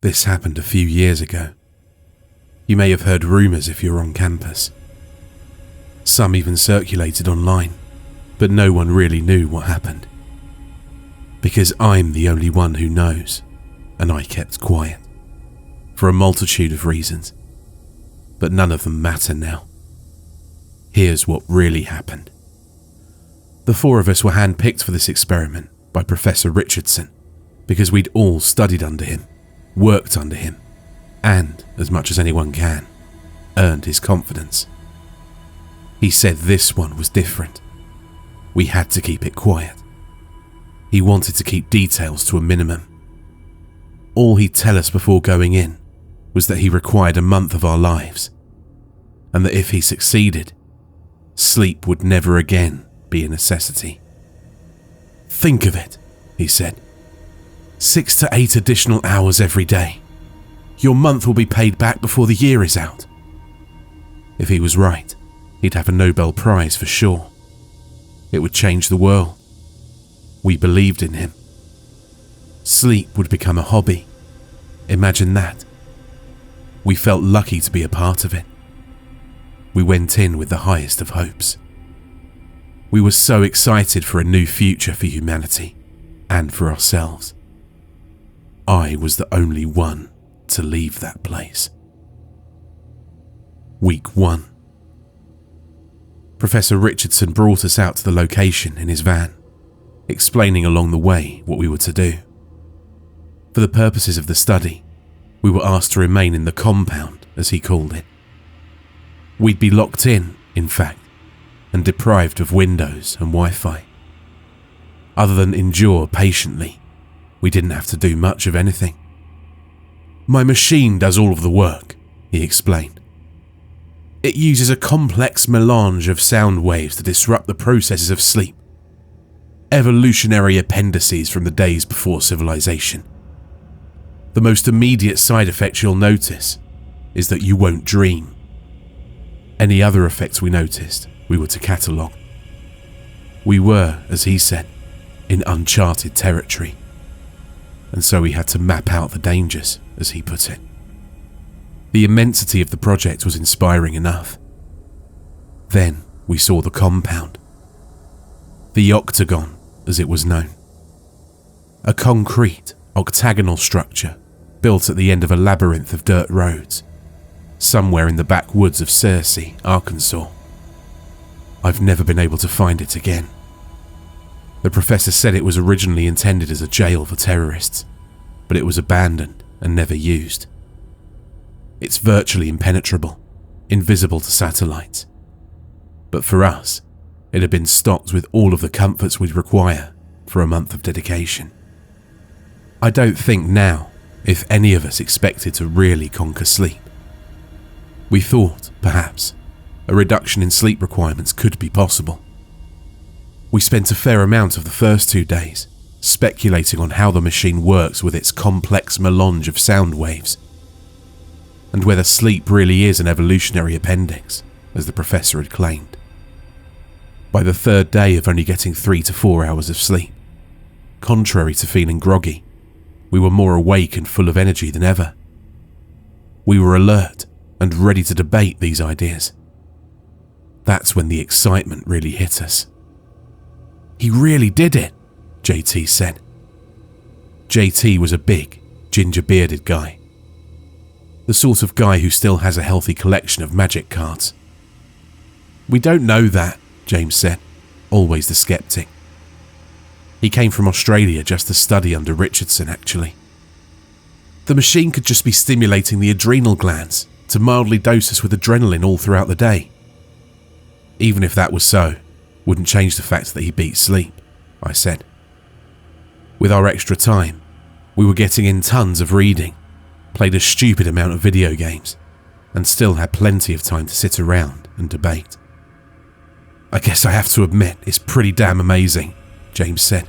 This happened a few years ago. You may have heard rumours if you're on campus. Some even circulated online, but no one really knew what happened. Because I'm the only one who knows, and I kept quiet. For a multitude of reasons, but none of them matter now. Here's what really happened. The four of us were handpicked for this experiment by Professor Richardson because we'd all studied under him, worked under him, and, as much as anyone can, earned his confidence. He said this one was different. We had to keep it quiet. He wanted to keep details to a minimum. All he'd tell us before going in was that he required a month of our lives, and that if he succeeded, sleep would never again be a necessity. Think of it, he said. 6 to 8 additional hours every day. Your month will be paid back before the year is out. If he was right, he'd have a Nobel Prize for sure. It would change the world. We believed in him. Sleep would become a hobby. Imagine that. We felt lucky to be a part of it. We went in with the highest of hopes. We were so excited for a new future for humanity and for ourselves. I was the only one to leave that place. Week 1. Professor Richardson brought us out to the location in his van, explaining along the way what we were to do. For the purposes of the study, we were asked to remain in the compound, as he called it. We'd be locked in fact, and deprived of windows and Wi-Fi. Other than endure patiently, we didn't have to do much of anything. My machine does all of the work, he explained. It uses a complex melange of sound waves to disrupt the processes of sleep. Evolutionary appendices from the days before civilization. The most immediate side effect you'll notice is that you won't dream. Any other effects we noticed, we were to catalogue. We were, as he said, in uncharted territory, and so we had to map out the dangers, as he put it. The immensity of the project was inspiring enough. Then we saw the compound. The octagon, as it was known. A concrete, octagonal structure built at the end of a labyrinth of dirt roads, somewhere in the backwoods of Searcy, Arkansas. I've never been able to find it again. The professor said it was originally intended as a jail for terrorists, but it was abandoned and never used. It's virtually impenetrable, invisible to satellites. But for us, it had been stocked with all of the comforts we'd require for a month of dedication. I don't think now if any of us expected to really conquer sleep. We thought, perhaps, a reduction in sleep requirements could be possible. We spent a fair amount of the first 2 days speculating on how the machine works with its complex melange of sound waves, and whether sleep really is an evolutionary appendix, as the professor had claimed. By the 3rd day of only getting 3 to 4 hours of sleep, contrary to feeling groggy, we were more awake and full of energy than ever. We were alert and ready to debate these ideas. That's when the excitement really hit us. He really did it, JT said. JT was a big, ginger-bearded guy. The sort of guy who still has a healthy collection of magic cards. We don't know that, James said, always the skeptic. He came from Australia just to study under Richardson, actually. The machine could just be stimulating the adrenal glands to mildly dose us with adrenaline all throughout the day. Even if that was so, wouldn't change the fact that he beat sleep, I said. With our extra time, we were getting in tons of reading, played a stupid amount of video games, and still had plenty of time to sit around and debate. I guess I have to admit it's pretty damn amazing, James said.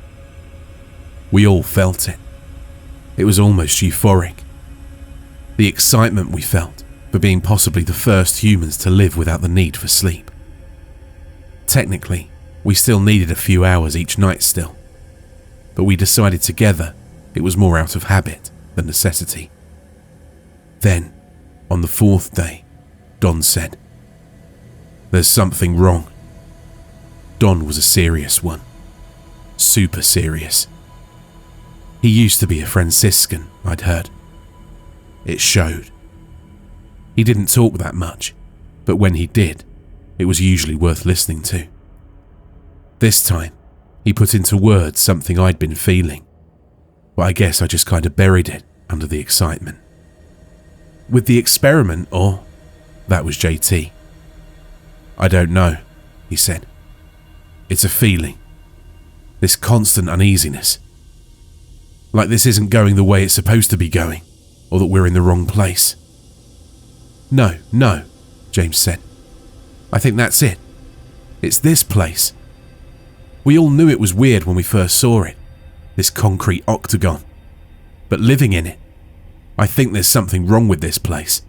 We all felt it. It was almost euphoric. The excitement we felt for being possibly the first humans to live without the need for sleep. Technically, we still needed a few hours each night still, but we decided together it was more out of habit than necessity. Then, on the fourth day, Don said, "There's something wrong." Don was a serious one. Super serious. He used to be a Franciscan, I'd heard. It showed. He didn't talk that much, but when he did, it was usually worth listening to. This time, he put into words something I'd been feeling, but I guess I just kind of buried it under the excitement. "With the experiment, or?" That was JT. "I don't know," he said. "It's a feeling. This constant uneasiness. Like this isn't going the way it's supposed to be going, or that we're in the wrong place." No, James said. "I think that's it. It's this place. We all knew it was weird when we first saw it, this concrete octagon. But living in it, I think there's something wrong with this place.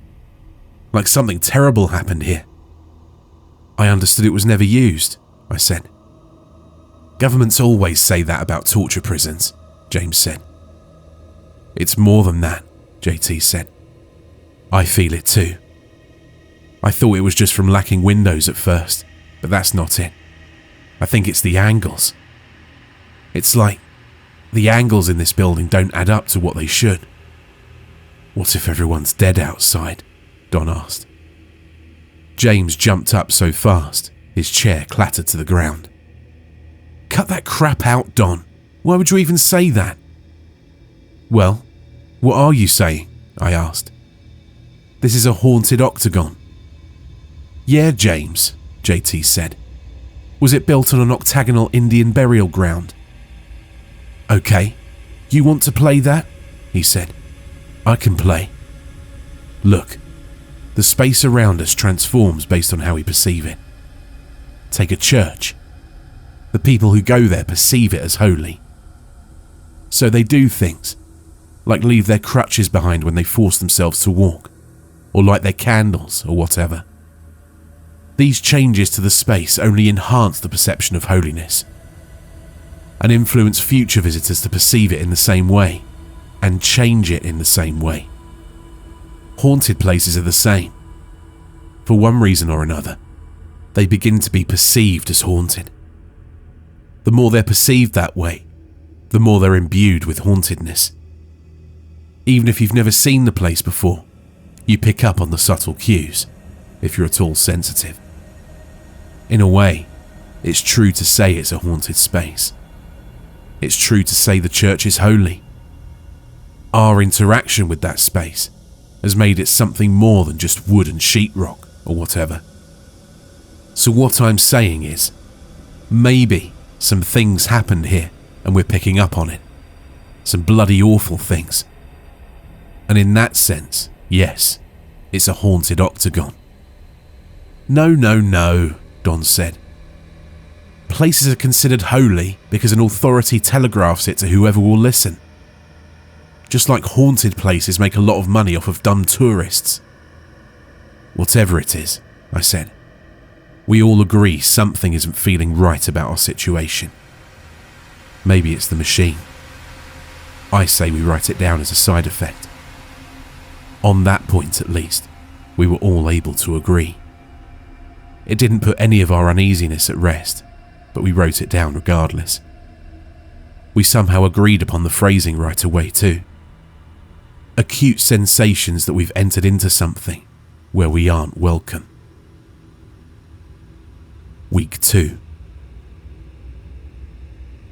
Like something terrible happened here." "I understood it was never used," I said. "Governments always say that about torture prisons," James said. "It's more than that," JT said. "I feel it too. I thought it was just from lacking windows at first, but that's not it. I think it's the angles. It's like the angles in this building don't add up to what they should." "What if everyone's dead outside?" Don asked. James jumped up so fast, his chair clattered to the ground. "Cut that crap out, Don. Why would you even say that?" "Well, what are you saying?" I asked. "This is a haunted octagon." "Yeah, James," JT said. "Was it built on an octagonal Indian burial ground?" "Okay, you want to play that?" he said. "I can play. Look, the space around us transforms based on how we perceive it. Take a church. The people who go there perceive it as holy. So they do things, like leave their crutches behind when they force themselves to walk, or light their candles or whatever. These changes to the space only enhance the perception of holiness, and influence future visitors to perceive it in the same way, and change it in the same way. Haunted places are the same. For one reason or another, they begin to be perceived as haunted. The more they're perceived that way, the more they're imbued with hauntedness. Even if you've never seen the place before, you pick up on the subtle cues, if you're at all sensitive. In a way, it's true to say it's a haunted space. It's true to say the church is holy. Our interaction with that space has made it something more than just wood and sheetrock or whatever. So what I'm saying is, maybe some things happened here and we're picking up on it. Some bloody awful things. And in that sense, yes, it's a haunted octagon." No, Don said. "Places are considered holy because an authority telegraphs it to whoever will listen. Just like haunted places make a lot of money off of dumb tourists." "Whatever it is," I said, "we all agree something isn't feeling right about our situation. Maybe it's the machine. I say we write it down as a side effect." On that point, at least, we were all able to agree. It didn't put any of our uneasiness at rest, but we wrote it down regardless. We somehow agreed upon the phrasing right away too. Acute sensations that we've entered into something where we aren't welcome. Week 2.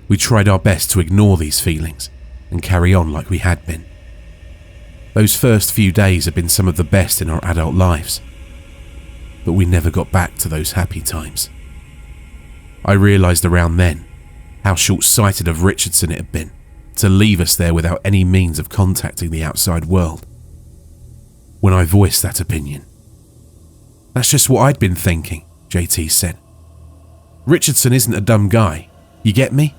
We tried our best to ignore these feelings and carry on like we had been. Those first few days had been some of the best in our adult lives, but we never got back to those happy times. I realised around then how short-sighted of Richardson it had been to leave us there without any means of contacting the outside world. When I voiced that opinion, "That's just what I'd been thinking," JT said. "Richardson isn't a dumb guy, you get me?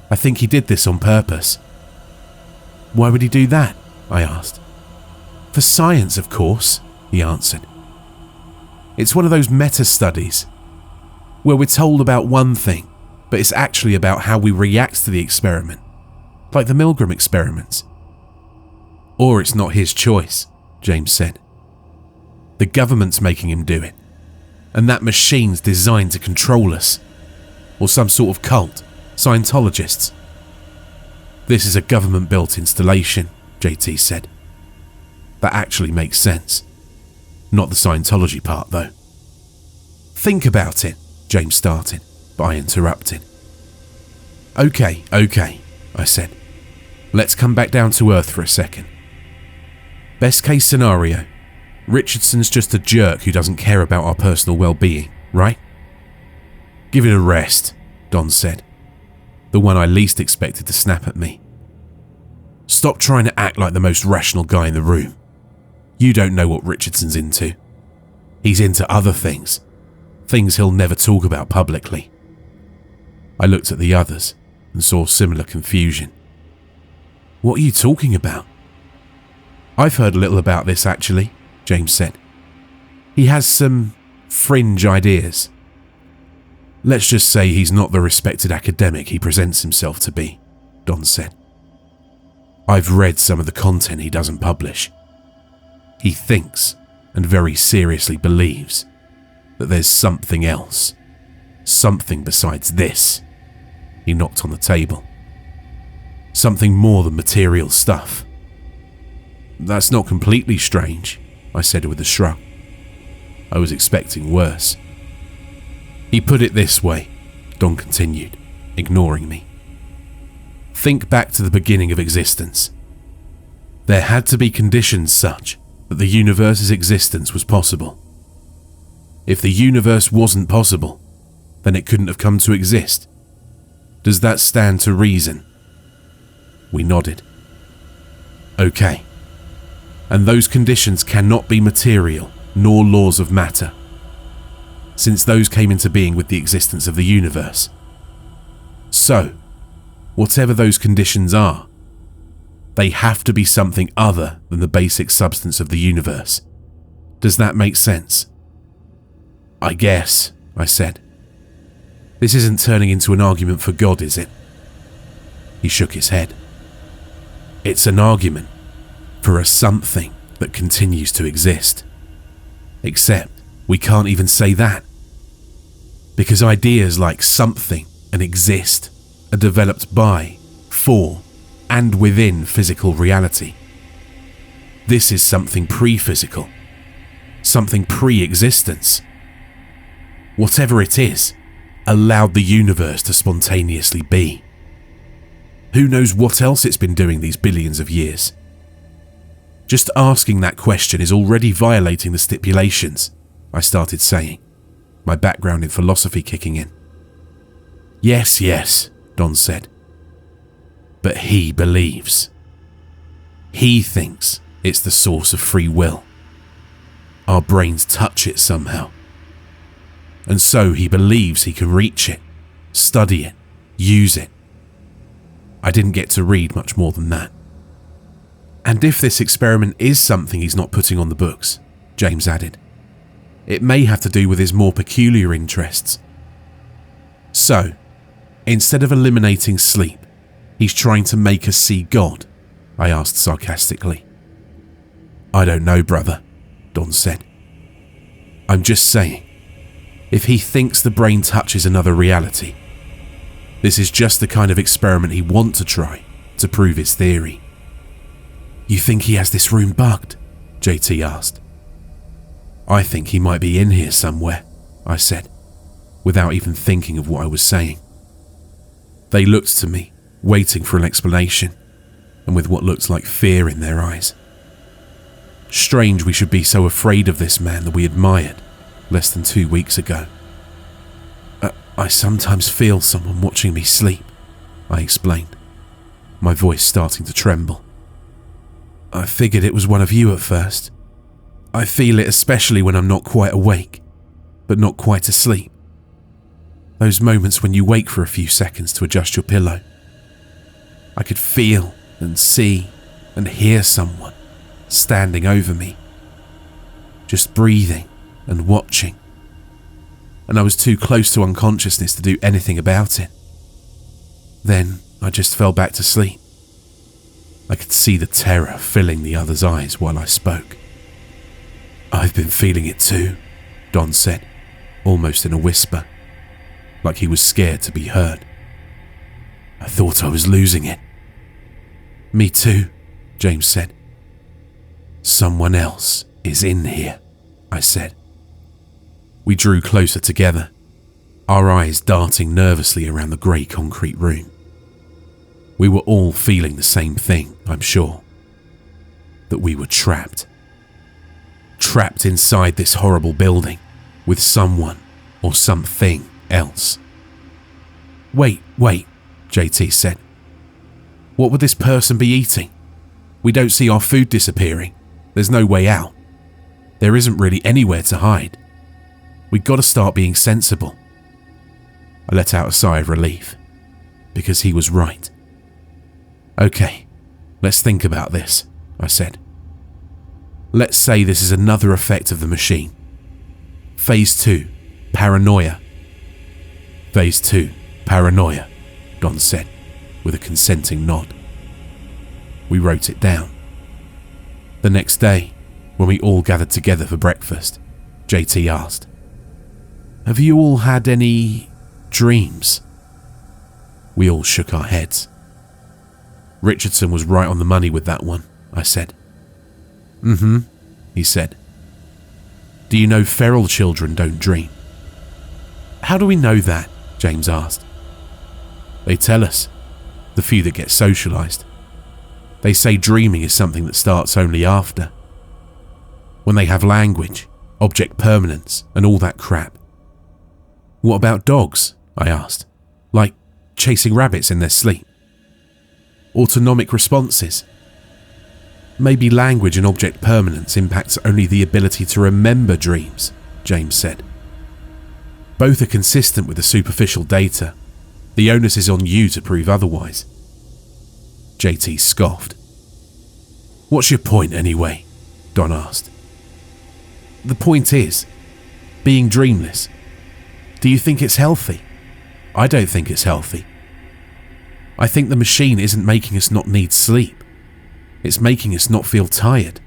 I think he did this on purpose." "Why would he do that?" I asked. "For science, of course," he answered. "It's one of those meta-studies where we're told about one thing, but it's actually about how we react to the experiment, like the Milgram experiments." "Or it's not his choice," James said. The government's making him do it. And that machine's designed to control us. Or some sort of cult, Scientologists. This is a government-built installation, JT said. That actually makes sense. Not the Scientology part, though. Think about it, James started, but I interrupted. Okay, I said. Let's come back down to earth for a second. Best case scenario, Richardson's just a jerk who doesn't care about our personal well-being, right? Give it a rest, Don said, the one I least expected to snap at me. Stop trying to act like the most rational guy in the room. You don't know what Richardson's into. He's into other things he'll never talk about publicly. I looked at the others and saw similar confusion. What are you talking about? I've heard a little about this actually, James said. He has some fringe ideas. Let's just say he's not the respected academic he presents himself to be, Don said. I've read some of the content he doesn't publish. He thinks, and very seriously believes, that there's something else. Something besides this. He knocked on the table. Something more than material stuff. That's not completely strange, I said with a shrug. I was expecting worse. He put it this way, Don continued, ignoring me. Think back to the beginning of existence. There had to be conditions such that the universe's existence was possible. If the universe wasn't possible, then it couldn't have come to exist. Does that stand to reason? We nodded. Okay. And those conditions cannot be material nor laws of matter, since those came into being with the existence of the universe. So, whatever those conditions are, they have to be something other than the basic substance of the universe. Does that make sense? I guess, I said. This isn't turning into an argument for God, is it? He shook his head. It's an argument for a something that continues to exist. Except we can't even say that. Because ideas like something and exist are developed by, for, and within physical reality. This is something pre-physical, something pre-existence. Whatever it is, allowed the universe to spontaneously be. Who knows what else it's been doing these billions of years? Just asking that question is already violating the stipulations, I started saying, my background in philosophy kicking in. Yes, Don said. But he believes. He thinks it's the source of free will. Our brains touch it somehow. And so he believes he can reach it, study it, use it. I didn't get to read much more than that. And if this experiment is something he's not putting on the books, James added, it may have to do with his more peculiar interests. So, instead of eliminating sleep, he's trying to make us see God, I asked sarcastically. I don't know, brother, Don said. I'm just saying, if he thinks the brain touches another reality, this is just the kind of experiment he wants to try to prove his theory. You think he has this room bugged? JT asked. I think he might be in here somewhere, I said, without even thinking of what I was saying. They looked to me, waiting for an explanation, and with what looked like fear in their eyes. Strange we should be so afraid of this man that we admired less than 2 weeks ago. I sometimes feel someone watching me sleep, I explained, my voice starting to tremble. I figured it was one of you at first. I feel it especially when I'm not quite awake, but not quite asleep. Those moments when you wake for a few seconds to adjust your pillow. I could feel and see and hear someone standing over me, just breathing and watching. And I was too close to unconsciousness to do anything about it. Then I just fell back to sleep. I could see the terror filling the other's eyes while I spoke. "I've been feeling it too," Don said, almost in a whisper, like he was scared to be heard. "I thought I was losing it." "Me too," James said. "Someone else is in here," I said. We drew closer together, our eyes darting nervously around the grey concrete room. We were all feeling the same thing, I'm sure. That we were trapped. Trapped inside this horrible building with someone or something else. Wait, JT said. "What would this person be eating? We don't see our food disappearing. There's no way out. There isn't really anywhere to hide. We've got to start being sensible." I let out a sigh of relief, because he was right. "Okay, let's think about this," I said. "Let's say this is another effect of the machine. Phase 2, paranoia." "Phase 2, paranoia," Don said, with a consenting nod. We wrote it down. The next day, when we all gathered together for breakfast, JT asked, "Have you all had any dreams?" We all shook our heads. "Richardson was right on the money with that one," I said. "Mm-hmm," he said. "Do you know feral children don't dream?" "How do we know that?" James asked. "They tell us, the few that get socialised. They say dreaming is something that starts only after. When they have language, object permanence, and all that crap." "What about dogs?" I asked. "Like chasing rabbits in their sleep?" "Autonomic responses." "Maybe language and object permanence impacts only the ability to remember dreams," James said. "Both are consistent with the superficial data. The onus is on you to prove otherwise." JT scoffed. "What's your point anyway?" Don asked. "The point is, being dreamless. Do you think it's healthy? I don't think it's healthy. I think the machine isn't making us not need sleep. It's making us not feel tired.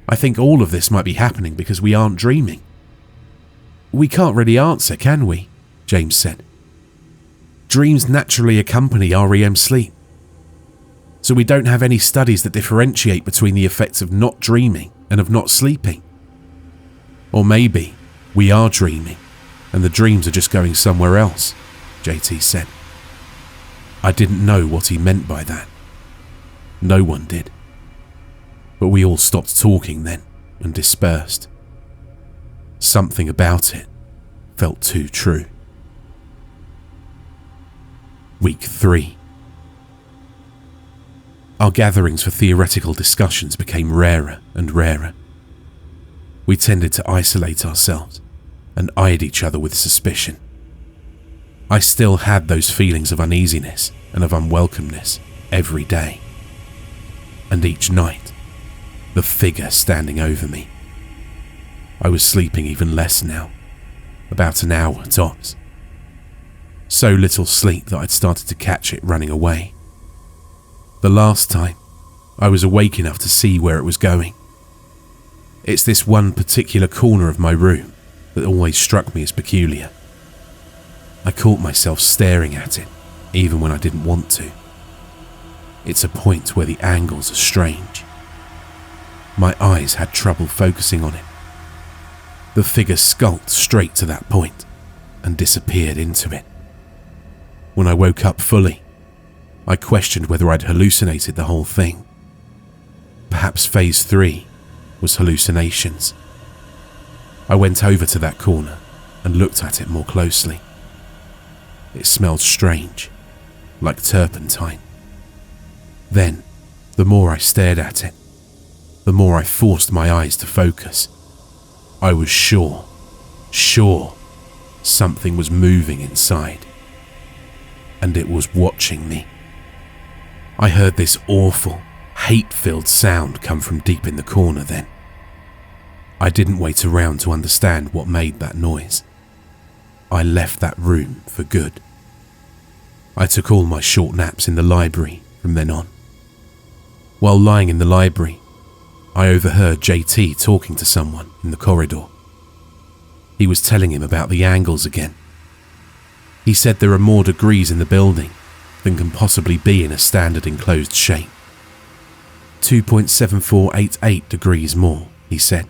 I think all of this might be happening because we aren't dreaming." "We can't really answer, can we?" James said. "Dreams naturally accompany REM sleep. So we don't have any studies that differentiate between the effects of not dreaming and of not sleeping. Or maybe we are dreaming and the dreams are just going somewhere else," JT said. I didn't know what he meant by that. No one did. But we all stopped talking then and dispersed. Something about it felt too true. Week 3. Our gatherings for theoretical discussions became rarer and rarer. We tended to isolate ourselves and eyed each other with suspicion. I still had those feelings of uneasiness and of unwelcomeness every day. And each night, the figure standing over me. I was sleeping even less now, about an hour tops. So little sleep that I'd started to catch it running away. The last time, I was awake enough to see where it was going. It's this one particular corner of my room that always struck me as peculiar. I caught myself staring at it, even when I didn't want to. It's a point where the angles are strange. My eyes had trouble focusing on it. The figure skulked straight to that point and disappeared into it. When I woke up fully, I questioned whether I'd hallucinated the whole thing. Perhaps phase 3 was hallucinations. I went over to that corner and looked at it more closely. It smelled strange, like turpentine. Then, the more I stared at it, the more I forced my eyes to focus. I was sure something was moving inside. And it was watching me. I heard this awful, hate-filled sound come from deep in the corner then. I didn't wait around to understand what made that noise. I left that room for good. I took all my short naps in the library from then on. While lying in the library, I overheard JT talking to someone in the corridor. He was telling him about the angles again. He said there are more degrees in the building than can possibly be in a standard enclosed shape. 2.7488 degrees more, he said.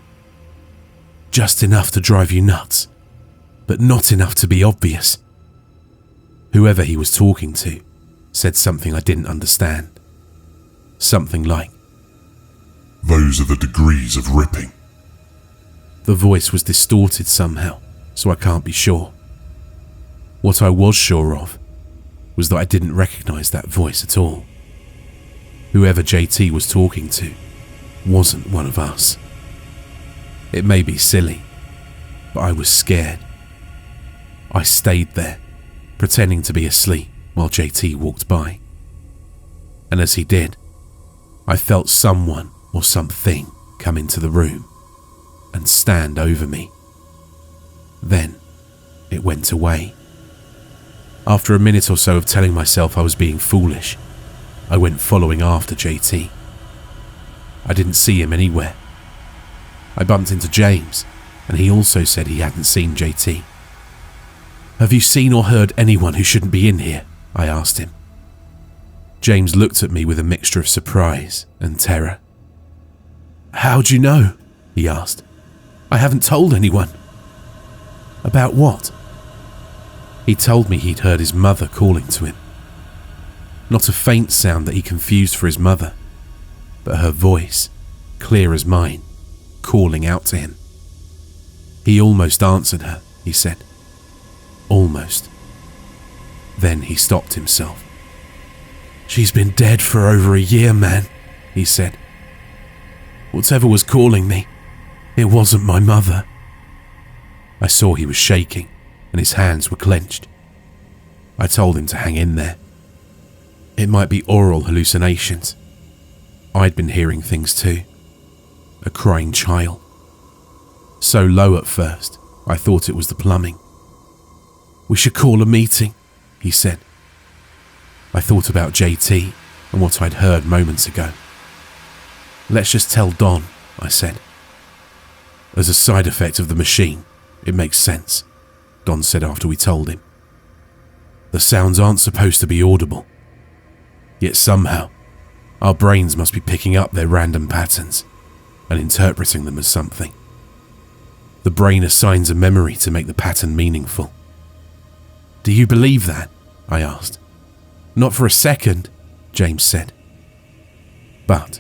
Just enough to drive you nuts, but not enough to be obvious. Whoever he was talking to said something I didn't understand. Something like, "Those are the degrees of ripping." The voice was distorted somehow, so I can't be sure. What I was sure of was that I didn't recognize that voice at all. Whoever JT was talking to wasn't one of us. It may be silly, but I was scared. I stayed there, pretending to be asleep while JT walked by. And as he did, I felt someone or something come into the room and stand over me. Then it went away. After a minute or so of telling myself I was being foolish, I went following after JT. I didn't see him anywhere. I bumped into James, and he also said he hadn't seen JT. "Have you seen or heard anyone who shouldn't be in here?" I asked him. James looked at me with a mixture of surprise and terror. "How'd you know?" he asked. "I haven't told anyone." "About what?" He told me he'd heard his mother calling to him. Not a faint sound that he confused for his mother, but her voice, clear as mine, calling out to him. He almost answered her, he said. Almost. Then he stopped himself. "She's been dead for over a year, man," he said. "Whatever was calling me, it wasn't my mother." I saw he was shaking and his hands were clenched. I told him to hang in there. It might be oral hallucinations. I'd been hearing things too. A crying child. So low at first, I thought it was the plumbing. "We should call a meeting," he said. I thought about JT and what I'd heard moments ago. "Let's just tell Don," I said. "As a side effect of the machine, it makes sense," Don said after we told him. "The sounds aren't supposed to be audible. Yet somehow, our brains must be picking up their random patterns and interpreting them as something. The brain assigns a memory to make the pattern meaningful." "Do you believe that?" I asked. "Not for a second," James said. But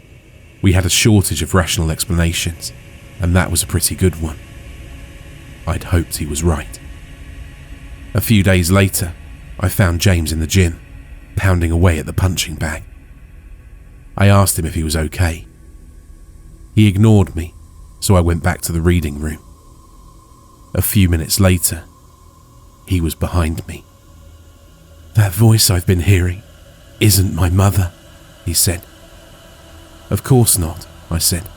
we had a shortage of rational explanations, and that was a pretty good one. I'd hoped he was right. A few days later, I found James in the gym, pounding away at the punching bag. I asked him if he was okay. He ignored me, so I went back to the reading room. A few minutes later, he was behind me. "That voice I've been hearing isn't my mother," he said. "Of course not," I said.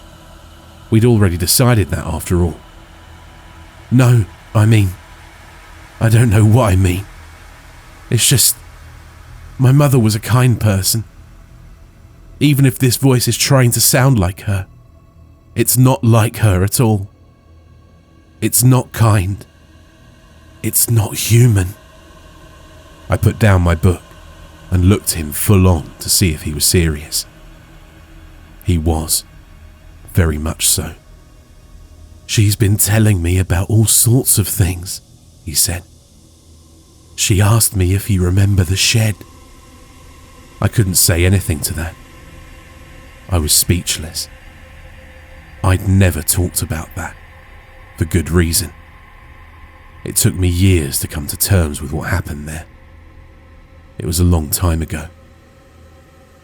"We'd already decided that after all." "No, I don't know what I mean. It's just, my mother was a kind person. Even if this voice is trying to sound like her, it's not like her at all. It's not kind. It's not human." I put down my book and looked him full on to see if he was serious. He was, very much so. "She's been telling me about all sorts of things," he said. "She asked me if you remember the shed." I couldn't say anything to that. I was speechless. I'd never talked about that, for good reason. It took me years to come to terms with what happened there. It was a long time ago.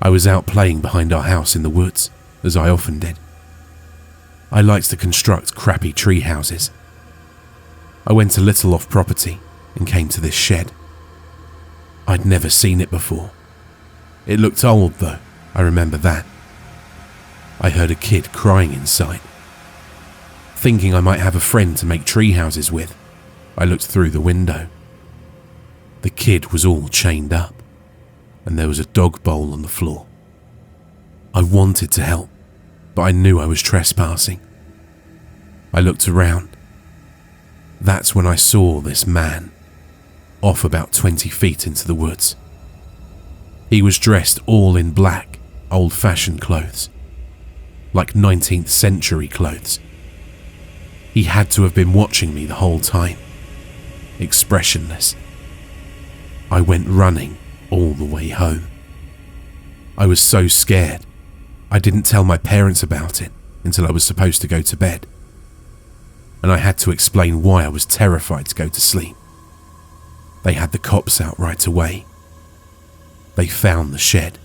I was out playing behind our house in the woods, as I often did. I liked to construct crappy tree houses. I went a little off property and came to this shed. I'd never seen it before. It looked old though, I remember that. I heard a kid crying inside. Thinking I might have a friend to make tree houses with, I looked through the window. The kid was all chained up, and there was a dog bowl on the floor. I wanted to help, but I knew I was trespassing. I looked around. That's when I saw this man, off about 20 feet into the woods. He was dressed all in black, old-fashioned clothes, like 19th century clothes. He had to have been watching me the whole time, expressionless. I went running all the way home. I was so scared, I didn't tell my parents about it until I was supposed to go to bed. And I had to explain why I was terrified to go to sleep. They had the cops out right away. They found the shed.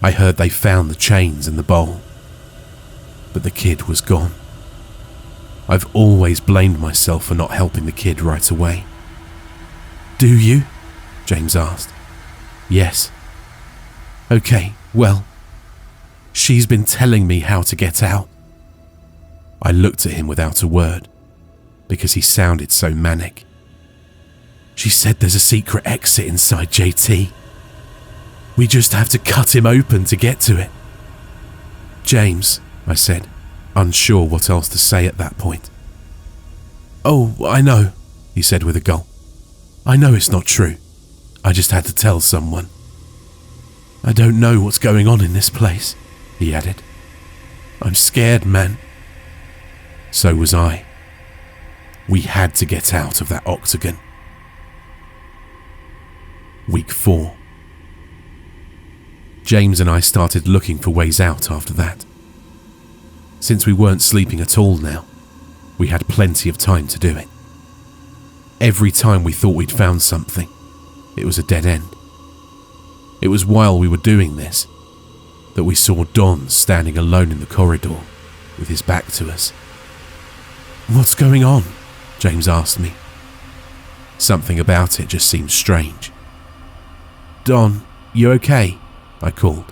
I heard they found the chains and the bowl. But the kid was gone. I've always blamed myself for not helping the kid right away. "Do you?" James asked. "Yes." "Okay, well, she's been telling me how to get out." I looked at him without a word, because he sounded so manic. "She said there's a secret exit inside JT. We just have to cut him open to get to it." "James," I said, unsure what else to say at that point. "Oh, I know," he said with a gulp. "I know it's not true. I just had to tell someone. I don't know what's going on in this place," he added. "I'm scared, man." So was I. We had to get out of that octagon. Week 4. James and I started looking for ways out after that. Since we weren't sleeping at all now, we had plenty of time to do it. Every time we thought we'd found something, it was a dead end. It was while we were doing this that we saw Don standing alone in the corridor with his back to us. "What's going on?" James asked me. Something about it just seemed strange. "Don, you okay?" I called.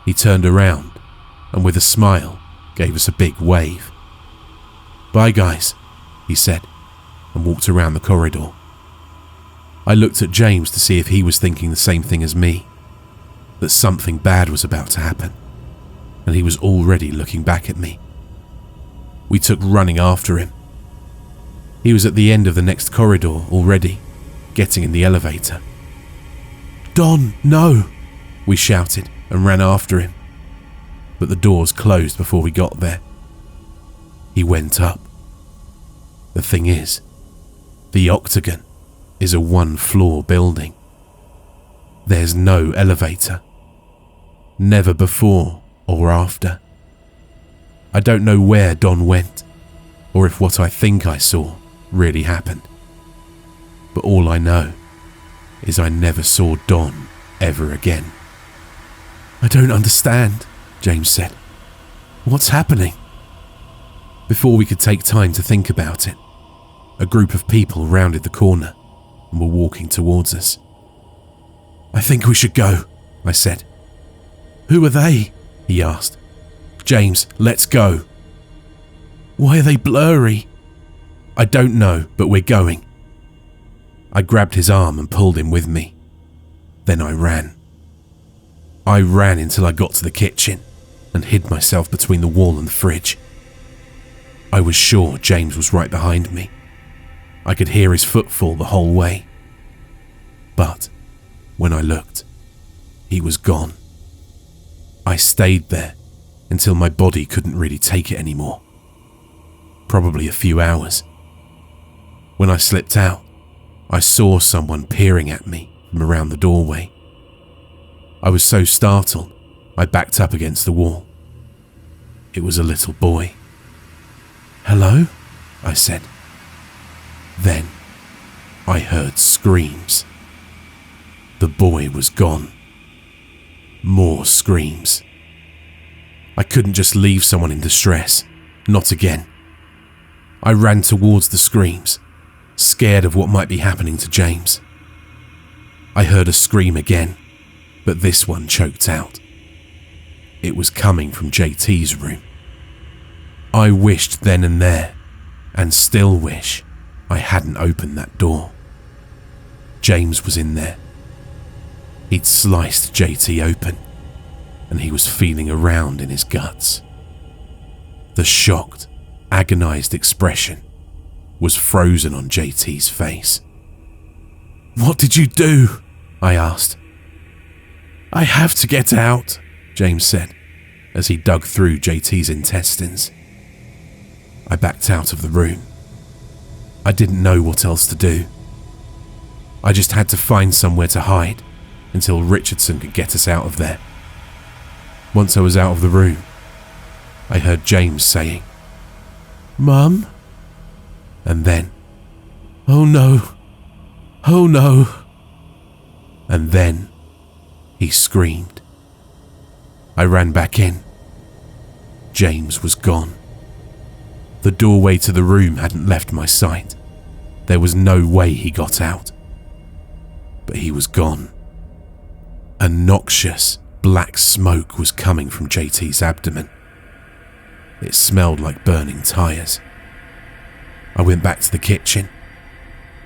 He turned around and with a smile gave us a big wave. "Bye guys," he said, and walked around the corridor. I looked at James to see if he was thinking the same thing as me, that something bad was about to happen, and he was already looking back at me. We took running after him. He was at the end of the next corridor already, getting in the elevator. "Don, no!" we shouted and ran after him, but the doors closed before we got there. He went up. The thing is, the octagon is a 1-floor building. There's no elevator. Never before or after. I don't know where Don went, or if what I think I saw really happened. But all I know is I never saw Don ever again. "I don't understand," James said. "What's happening?" Before we could take time to think about it, a group of people rounded the corner and were walking towards us. "I think we should go," I said. "Who are they?" he asked. "James, let's go." "Why are they blurry?" "I don't know, but we're going." I grabbed his arm and pulled him with me. Then I ran. I ran until I got to the kitchen and hid myself between the wall and the fridge. I was sure James was right behind me. I could hear his footfall the whole way. But when I looked, he was gone. I stayed there until my body couldn't really take it anymore. Probably a few hours. When I slipped out, I saw someone peering at me from around the doorway. I was so startled, I backed up against the wall. It was a little boy. "Hello?" I said. Then I heard screams. The boy was gone. More screams. I couldn't just leave someone in distress. Not again. I ran towards the screams, scared of what might be happening to James. I heard a scream again, but this one choked out. It was coming from JT's room. I wished then and there, and still wish, I hadn't opened that door. James was in there. He'd sliced JT open, and he was feeling around in his guts. The shocked, agonized expression was frozen on JT's face. "What did you do?" I asked. "I have to get out," James said, as he dug through JT's intestines. I backed out of the room. I didn't know what else to do. I just had to find somewhere to hide until Richardson could get us out of there. Once I was out of the room, I heard James saying, "Mum?" And then, "Oh no, oh no." And then he screamed. I ran back in. James was gone. The doorway to the room hadn't left my sight. There was no way he got out. But he was gone. A noxious black smoke was coming from JT's abdomen. It smelled like burning tires. I went back to the kitchen.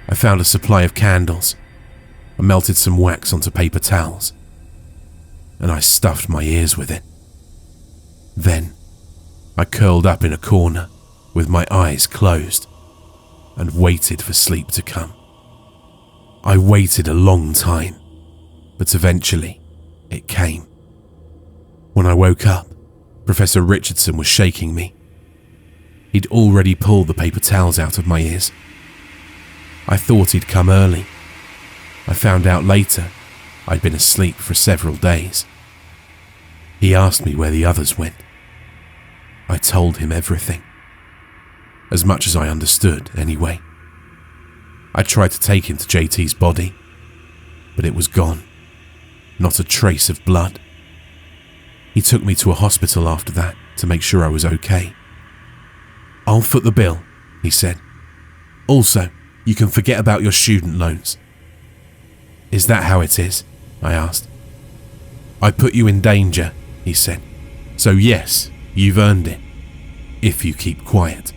I found a supply of candles. I melted some wax onto paper towels, and I stuffed my ears with it. Then I curled up in a corner with my eyes closed and waited for sleep to come. I waited a long time, but eventually it came. When I woke up, Professor Richardson was shaking me. He'd already pulled the paper towels out of my ears. I thought he'd come early. I found out later I'd been asleep for several days. He asked me where the others went. I told him everything. As much as I understood, anyway. I tried to take him to JT's body, but it was gone. Not a trace of blood. He took me to a hospital after that to make sure I was okay. "I'll foot the bill," he said. "Also, you can forget about your student loans." "Is that how it is?" I asked. "I put you in danger," he said. "So yes, you've earned it, if you keep quiet."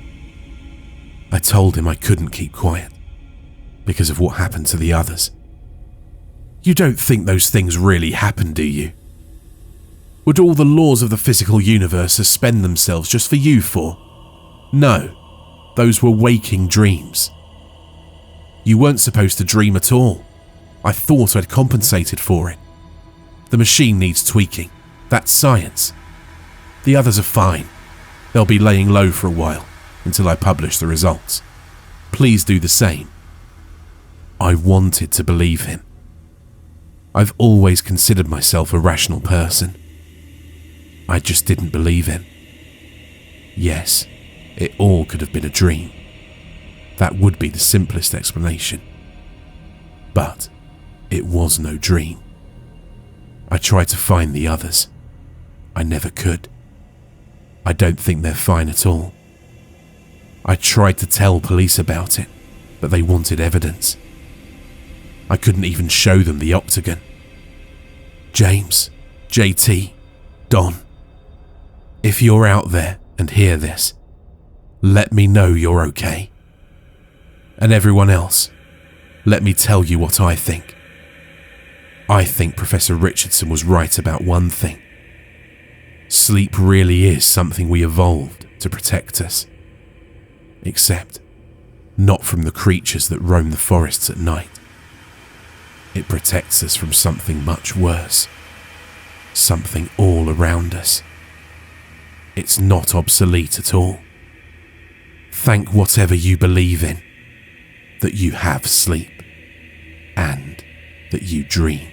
I told him I couldn't keep quiet because of what happened to the others. "You don't think those things really happened, do you? Would all the laws of the physical universe suspend themselves just for you four? No, those were waking dreams. You weren't supposed to dream at all. I thought I'd compensated for it. The machine needs tweaking. That's science. The others are fine. They'll be laying low for a while until I publish the results. Please do the same." I wanted to believe him. I've always considered myself a rational person. I just didn't believe him. Yes, it all could have been a dream. That would be the simplest explanation. But it was no dream. I tried to find the others. I never could. I don't think they're fine at all. I tried to tell police about it, but they wanted evidence. I couldn't even show them the octagon. James, JT, Don, if you're out there and hear this, let me know you're okay. And everyone else, let me tell you what I think. I think Professor Richardson was right about one thing. Sleep really is something we evolved to protect us. Except, not from the creatures that roam the forests at night. It protects us from something much worse. Something all around us. It's not obsolete at all. Thank whatever you believe in, that you have sleep, and that you dream.